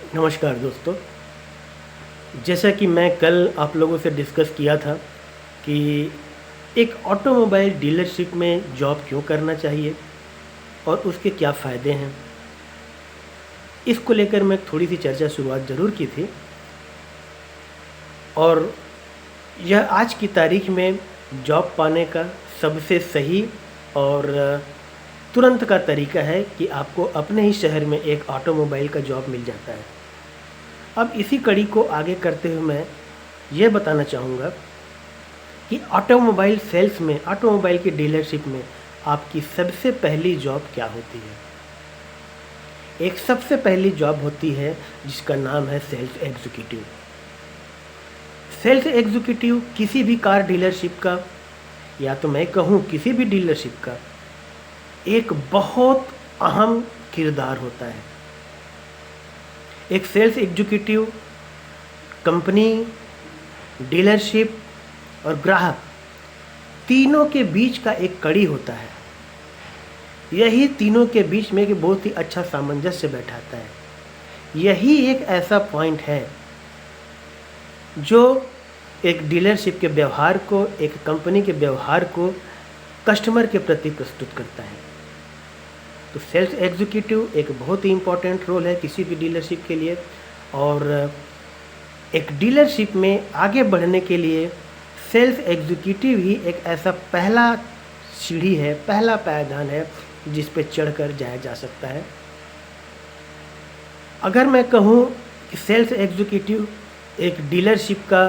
नमस्कार दोस्तों। जैसा कि मैं कल आप लोगों से डिस्कस किया था कि एक ऑटोमोबाइल डीलरशिप में जॉब क्यों करना चाहिए और उसके क्या फ़ायदे हैं, इसको लेकर मैं थोड़ी सी चर्चा शुरुआत ज़रूर की थी। और यह आज की तारीख में जॉब पाने का सबसे सही और तुरंत का तरीका है कि आपको अपने ही शहर में एक ऑटोमोबाइल का जॉब मिल जाता है। अब इसी कड़ी को आगे करते हुए मैं ये बताना चाहूँगा कि ऑटोमोबाइल सेल्स में, ऑटोमोबाइल की डीलरशिप में आपकी सबसे पहली जॉब क्या होती है। एक सबसे पहली जॉब होती है जिसका नाम है सेल्स एग्जीक्यूटिव। सेल्स एग्जीक्यूटिव किसी भी कार डीलरशिप का, या तो मैं कहूँ किसी भी डीलरशिप का, एक बहुत अहम किरदार होता है। एक सेल्स एग्जीक्यूटिव कंपनी, डीलरशिप और ग्राहक तीनों के बीच का एक कड़ी होता है। यही तीनों के बीच में एक बहुत ही अच्छा सामंजस्य बैठाता है। यही एक ऐसा पॉइंट है जो एक डीलरशिप के व्यवहार को, एक कंपनी के व्यवहार को कस्टमर के प्रति प्रस्तुत करता है। तो सेल्स एग्जीक्यूटिव एक बहुत ही इम्पॉर्टेंट रोल है किसी भी डीलरशिप के लिए। और एक डीलरशिप में आगे बढ़ने के लिए सेल्स एग्जीक्यूटिव ही एक ऐसा पहला सीढ़ी है, पहला पायदान है जिस पे चढ़कर जाया जा सकता है। अगर मैं कहूँ कि सेल्स एग्जीक्यूटिव एक डीलरशिप का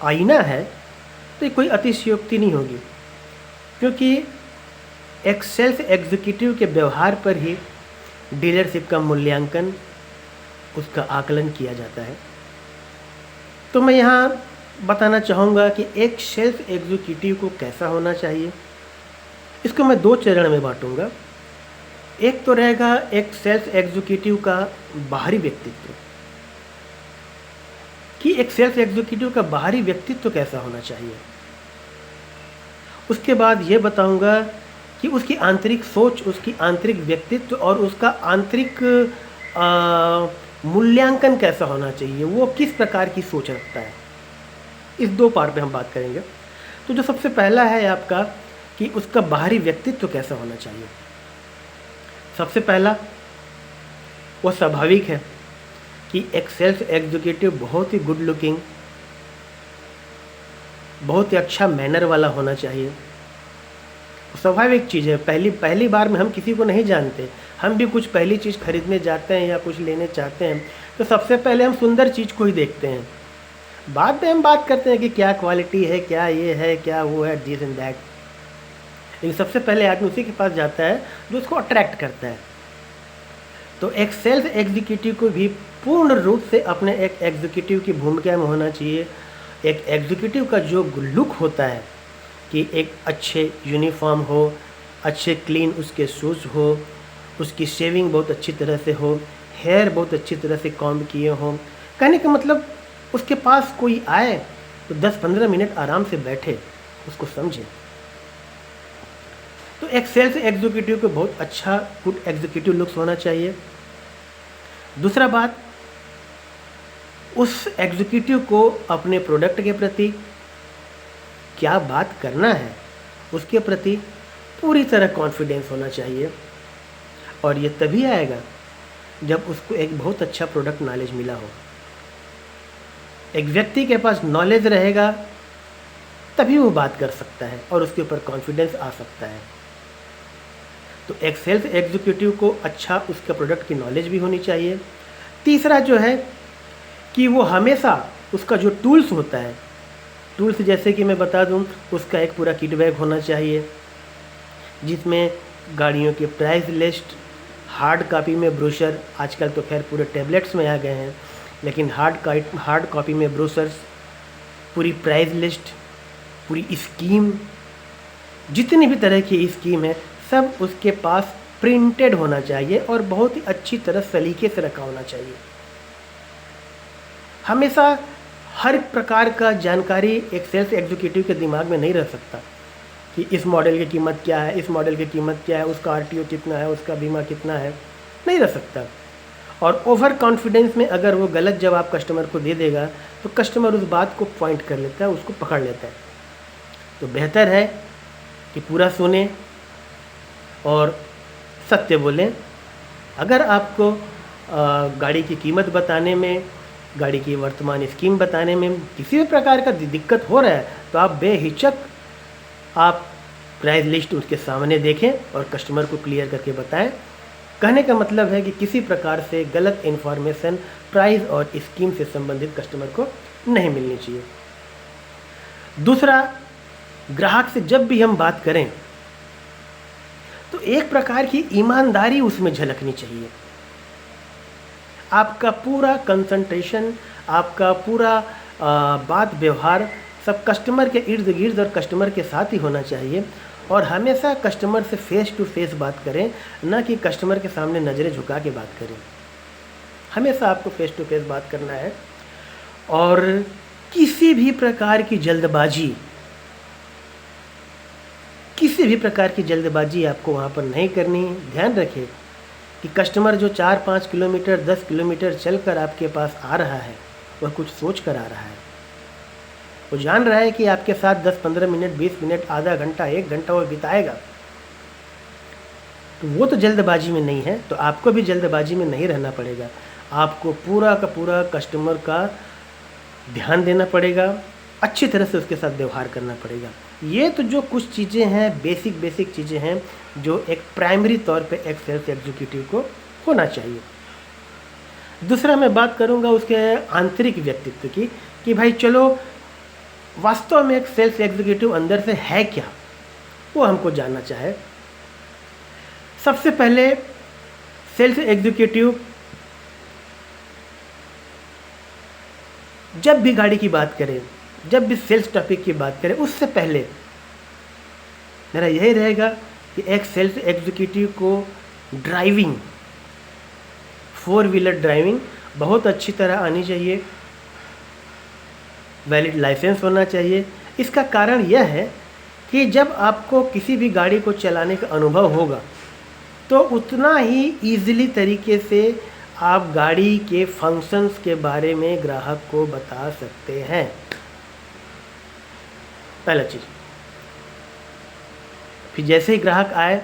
आईना है तो ये कोई अतिशयोक्ति नहीं होगी, क्योंकि एक सेल्स एग्जीक्यूटिव के व्यवहार पर ही डीलरशिप का मूल्यांकन, उसका आकलन किया जाता है। तो मैं यहाँ बताना चाहूँगा कि एक सेल्स एग्जीक्यूटिव को कैसा होना चाहिए। इसको मैं दो चरण में बांटूँगा। एक तो रहेगा एक सेल्स एग्जीक्यूटिव का बाहरी व्यक्तित्व, कि एक सेल्स एग्जीक्यूटिव का बाहरी व्यक्तित्व कैसा होना चाहिए। उसके बाद ये बताऊँगा कि उसकी आंतरिक सोच, उसकी आंतरिक व्यक्तित्व और उसका आंतरिक मूल्यांकन कैसा होना चाहिए, वो किस प्रकार की सोच रखता है। इस दो पार्ट पे हम बात करेंगे। तो जो सबसे पहला है आपका कि उसका बाहरी व्यक्तित्व कैसा होना चाहिए। सबसे पहला, वो स्वाभाविक है कि एक सेल्स एग्जीक्यूटिव बहुत ही गुड लुकिंग, बहुत ही अच्छा मैनर वाला होना चाहिए। स्वाभाविक चीज़ है। पहली बार में हम किसी को नहीं जानते, हम भी कुछ पहली चीज़ खरीदने जाते हैं या कुछ लेने चाहते हैं तो सबसे पहले हम सुंदर चीज़ को ही देखते हैं। बाद में हम बात करते हैं कि क्या क्वालिटी है, क्या ये है, क्या वो है, दिस एंड दैट। लेकिन सबसे पहले आदमी उसी के पास जाता है जो उसको अट्रैक्ट करता है। तो एक सेल्स एग्जीक्यूटिव को भी पूर्ण रूप से अपने एक एग्जीक्यूटिव की भूमिका में होना चाहिए। एक एग्जीक्यूटिव का जो लुक होता है कि एक अच्छे यूनिफॉर्म हो, अच्छे क्लीन उसके शूज़ हो, उसकी शेविंग बहुत अच्छी तरह से हो, हेयर बहुत अच्छी तरह से कॉम्ब किए हों। कहने का मतलब उसके पास कोई आए तो 10-15 मिनट आराम से बैठे, उसको समझे। तो एक सेल्स एग्जीक्यूटिव को बहुत अच्छा गुड एग्जीक्यूटिव लुक्स होना चाहिए। दूसरा बात, उस एग्जीक्यूटिव को अपने प्रोडक्ट के प्रति क्या बात करना है, उसके प्रति पूरी तरह कॉन्फिडेंस होना चाहिए। और ये तभी आएगा जब उसको एक बहुत अच्छा प्रोडक्ट नॉलेज मिला हो। एक व्यक्ति के पास नॉलेज रहेगा तभी वो बात कर सकता है और उसके ऊपर कॉन्फिडेंस आ सकता है। तो एक सेल्स एग्जीक्यूटिव को अच्छा उसके प्रोडक्ट की नॉलेज भी होनी चाहिए। तीसरा जो है कि वो हमेशा उसका जो टूल्स होता है, टूल्स जैसे कि मैं बता दूं, उसका एक पूरा किट बैग होना चाहिए जिसमें गाड़ियों की प्राइस लिस्ट, हार्ड कॉपी में ब्रोशर, आजकल तो खैर पूरे टैबलेट्स में आ गए हैं, लेकिन हार्ड कॉपी में ब्रोशर्स, पूरी प्राइस लिस्ट, पूरी स्कीम, जितनी भी तरह की स्कीम है सब उसके पास प्रिंटेड होना चाहिए और बहुत ही अच्छी तरह सलीके से रखा होना चाहिए। हमेशा हर प्रकार का जानकारी एक सेल्स एग्जीक्यूटिव के दिमाग में नहीं रह सकता कि इस मॉडल की कीमत क्या है, इस मॉडल की कीमत क्या है, उसका आरटीओ कितना है, उसका बीमा कितना है, नहीं रह सकता। और ओवर कॉन्फिडेंस में अगर वो गलत जवाब कस्टमर को दे देगा तो कस्टमर उस बात को पॉइंट कर लेता है, उसको पकड़ लेता है। तो बेहतर है कि पूरा सुने और सत्य बोलें। अगर आपको गाड़ी की कीमत बताने में, गाड़ी की वर्तमान स्कीम बताने में किसी भी प्रकार का दिक्कत हो रहा है तो आप बेहिचक आप प्राइस लिस्ट उसके सामने देखें और कस्टमर को क्लियर करके बताएं। कहने का मतलब है कि किसी प्रकार से गलत इन्फॉर्मेशन प्राइस और स्कीम से संबंधित कस्टमर को नहीं मिलनी चाहिए। दूसरा, ग्राहक से जब भी हम बात करें तो एक प्रकार की ईमानदारी उसमें झलकनी चाहिए। आपका पूरा कंसंट्रेशन, आपका पूरा बात व्यवहार सब कस्टमर के इर्द गिर्द और कस्टमर के साथ ही होना चाहिए। और हमेशा कस्टमर से फेस टू फेस बात करें, ना कि कस्टमर के सामने नज़रें झुका के बात करें। हमेशा आपको फेस टू फेस बात करना है। और किसी भी प्रकार की जल्दबाजी आपको वहाँ पर नहीं करनी। ध्यान रखें कि कस्टमर जो 4-5 किलोमीटर 10 किलोमीटर चलकर आपके पास आ रहा है वह कुछ सोच कर आ रहा है। वो जान रहा है कि आपके साथ 10-15 मिनट 20 मिनट आधा घंटा 1 घंटा वो बिताएगा। तो वो तो जल्दबाजी में नहीं है, तो आपको भी जल्दबाजी में नहीं रहना पड़ेगा। आपको पूरा का पूरा कस्टमर का ध्यान देना पड़ेगा, अच्छी तरह से उसके साथ व्यवहार करना पड़ेगा। ये तो जो कुछ चीज़ें हैं, बेसिक चीज़ें हैं जो एक प्राइमरी तौर पे एक सेल्स एग्जीक्यूटिव को होना चाहिए। दूसरा मैं बात करूँगा उसके आंतरिक व्यक्तित्व की, कि भाई चलो वास्तव में एक सेल्स एग्जीक्यूटिव अंदर से है क्या, वो हमको जानना चाहे। सबसे पहले सेल्स एग्जीक्यूटिव जब भी गाड़ी की बात करें, जब भी सेल्स टॉपिक की बात करें, उससे पहले मेरा यही रहेगा कि एक सेल्स एग्जीक्यूटिव को ड्राइविंग, 4 व्हीलर ड्राइविंग बहुत अच्छी तरह आनी चाहिए, वैलिड लाइसेंस होना चाहिए। इसका कारण यह है कि जब आपको किसी भी गाड़ी को चलाने का अनुभव होगा तो उतना ही ईजिली तरीके से आप गाड़ी के फंक्शंस के बारे में ग्राहक को बता सकते हैं। पहला चीज़। फिर जैसे ही ग्राहक आए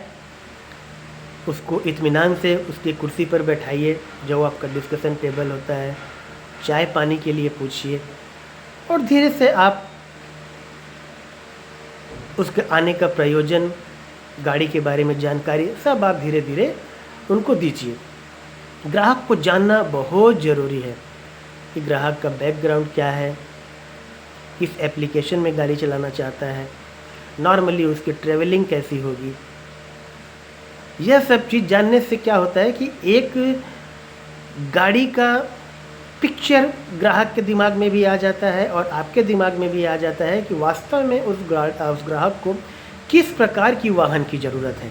उसको इत्मीनान से उसकी कुर्सी पर बैठाइए, जो आपका डिस्कशन टेबल होता है, चाय पानी के लिए पूछिए और धीरे से आप उसके आने का प्रयोजन, गाड़ी के बारे में जानकारी सब आप धीरे धीरे उनको दीजिए। ग्राहक को जानना बहुत ज़रूरी है कि ग्राहक का बैकग्राउंड क्या है, किस एप्लीकेशन में गाड़ी चलाना चाहता है, नॉर्मली उसकी ट्रैवलिंग कैसी होगी। यह सब चीज़ जानने से क्या होता है कि एक गाड़ी का पिक्चर ग्राहक के दिमाग में भी आ जाता है और आपके दिमाग में भी आ जाता है कि वास्तव में उस ग्राहक को किस प्रकार की वाहन की ज़रूरत है।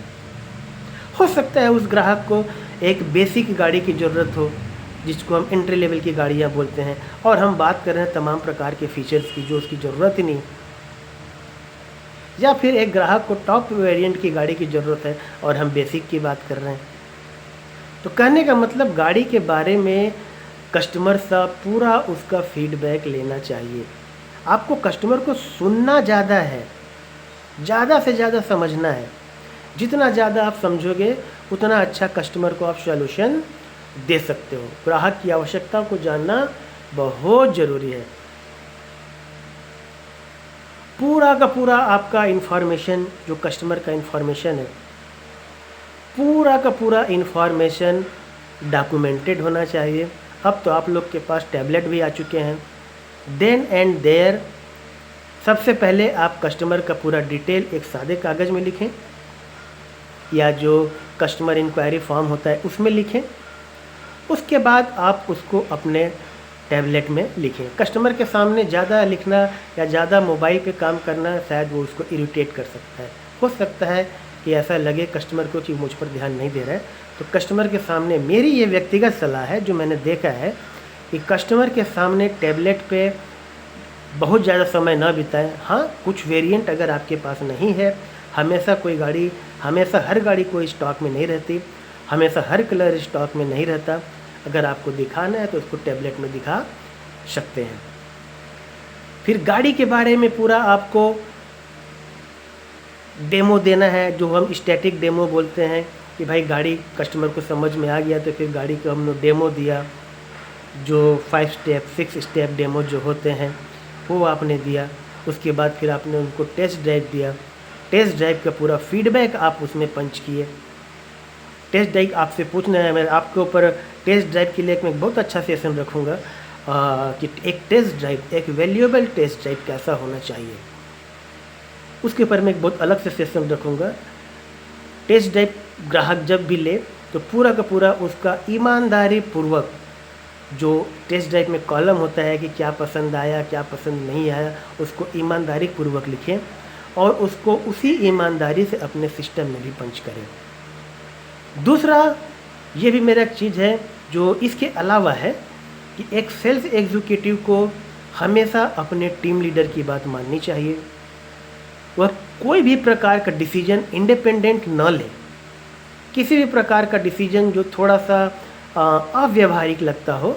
हो सकता है उस ग्राहक को एक बेसिक गाड़ी की ज़रूरत हो, जिसको हम एंट्री लेवल की गाड़ियाँ बोलते हैं, और हम बात कर रहे हैं तमाम प्रकार के फीचर्स की जो उसकी ज़रूरत ही नहीं। या फिर एक ग्राहक को टॉप वेरिएंट की गाड़ी की ज़रूरत है और हम बेसिक की बात कर रहे हैं। तो कहने का मतलब गाड़ी के बारे में कस्टमर से पूरा उसका फीडबैक लेना चाहिए। आपको कस्टमर को सुनना ज़्यादा है, ज़्यादा से ज़्यादा समझना है। जितना ज़्यादा आप समझोगे उतना अच्छा कस्टमर को आप सॉल्यूशन दे सकते हो। ग्राहक की आवश्यकता को जानना बहुत ज़रूरी है। पूरा का पूरा आपका इन्फॉर्मेशन, जो कस्टमर का इन्फॉर्मेशन है, पूरा का पूरा इन्फॉर्मेशन डॉक्यूमेंटेड होना चाहिए। अब तो आप लोग के पास टैबलेट भी आ चुके हैं। देन एंड देयर सबसे पहले आप कस्टमर का पूरा डिटेल एक सादे कागज़ में लिखें या जो कस्टमर इंक्वायरी फॉर्म होता है उसमें लिखें। उसके बाद आप उसको अपने टैबलेट में लिखें। कस्टमर के सामने ज़्यादा लिखना या ज़्यादा मोबाइल पे काम करना शायद वो उसको इरिटेट कर सकता है। हो सकता है कि ऐसा लगे कस्टमर को कि मुझ पर ध्यान नहीं दे रहा है। तो कस्टमर के सामने मेरी ये व्यक्तिगत सलाह है, जो मैंने देखा है कि कस्टमर के सामने टैबलेट पे बहुत ज़्यादा समय ना बिताएं। हाँ, कुछ वेरिएंट अगर आपके पास नहीं है, हमेशा हर गाड़ी कोई स्टॉक में नहीं रहती, हमेशा हर कलर स्टॉक में नहीं रहता। अगर आपको दिखाना है तो उसको टैबलेट में दिखा सकते हैं। फिर गाड़ी के बारे में पूरा आपको डेमो देना है, जो हम स्टैटिक डेमो बोलते हैं कि भाई गाड़ी कस्टमर को समझ में आ गया तो फिर गाड़ी को हमने डेमो दिया, जो 5 स्टेप 6 स्टेप डेमो जो होते हैं वो आपने दिया। उसके बाद फिर आपने उनको टेस्ट ड्राइव दिया, टेस्ट ड्राइव का पूरा फीडबैक आप उसमें पंच किए। टेस्ट ड्राइव आपसे पूछना है, मैं आपके ऊपर टेस्ट ड्राइव के लिए एक मैं बहुत अच्छा सेशन रखूँगा कि एक टेस्ट ड्राइव, एक वैल्यूएबल टेस्ट ड्राइव कैसा होना चाहिए, उसके ऊपर मैं एक बहुत अलग से सेशन रखूँगा। टेस्ट ड्राइव ग्राहक जब भी ले तो पूरा का पूरा उसका ईमानदारी पूर्वक, जो टेस्ट ड्राइव में कॉलम होता है कि क्या पसंद आया क्या पसंद नहीं आया, उसको ईमानदारी पूर्वक लिखें और उसको उसी ईमानदारी से अपने सिस्टम में भी पंच करें। दूसरा ये भी मेरा एक चीज़ है जो इसके अलावा है कि एक सेल्स एग्जीक्यूटिव को हमेशा अपने टीम लीडर की बात माननी चाहिए। वह कोई भी प्रकार का डिसीजन इंडिपेंडेंट न ले। किसी भी प्रकार का डिसीजन जो थोड़ा सा अव्यवहारिक लगता हो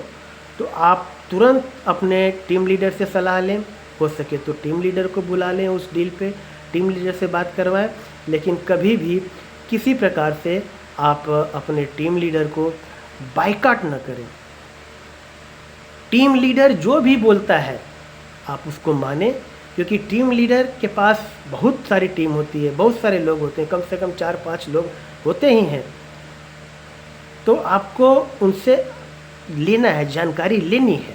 तो आप तुरंत अपने टीम लीडर से सलाह लें, हो सके तो टीम लीडर को बुला लें उस डील पे, टीम लीडर से बात करवाएं, लेकिन कभी भी किसी प्रकार से आप अपने टीम लीडर को बायकॉट न करें। टीम लीडर जो भी बोलता है आप उसको माने, क्योंकि टीम लीडर के पास बहुत सारी टीम होती है, बहुत सारे लोग होते हैं, कम से कम 4-5 लोग होते ही हैं। तो आपको उनसे लेना है, जानकारी लेनी है।